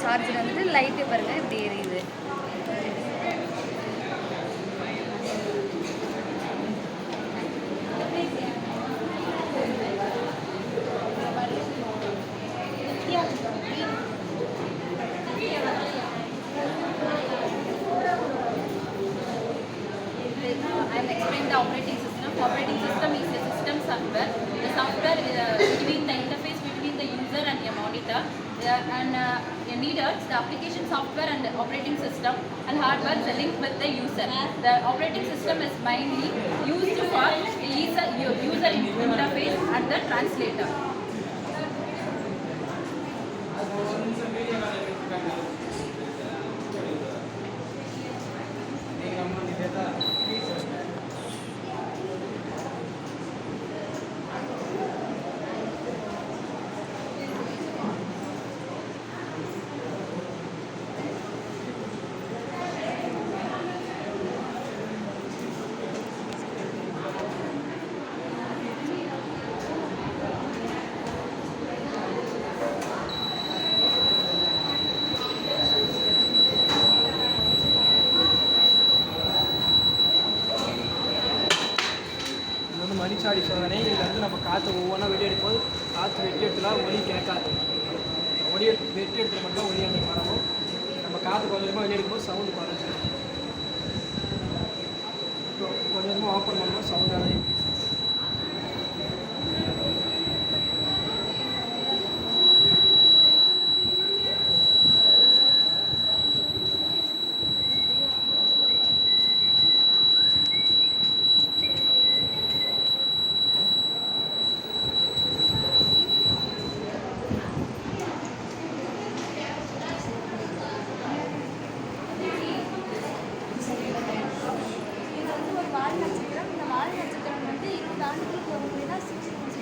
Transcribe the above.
Charger வந்துட்டு light பாருங்கள் இப்படி எரியுது. I'll explain the operating system. Operating system is a system software. The software between the interface between the user and the monitor, and neither the application software and the operating system and hardware is linked with the user. The operating system is mainly used for user interface and the translator. மணிச்சாடி சோதனை. இதில் வந்து நம்ம காற்று ஒவ்வொன்றா வெட்டி எடுக்கும்போது காற்று வெட்டி எடுத்துலாம் ஒலி கேட்காது. ஒலி வெட்டி எடுத்து மட்டும் ஒலி அங்கே வரணும். நம்ம காற்று கொஞ்சம் கொஞ்சமாக வெளியே எடுக்கும்போது சவுண்டு குறைஞ்சிடும். கொஞ்சம் கொஞ்சமாக ஓப்பன் பண்ணும்போது சவுண்டாக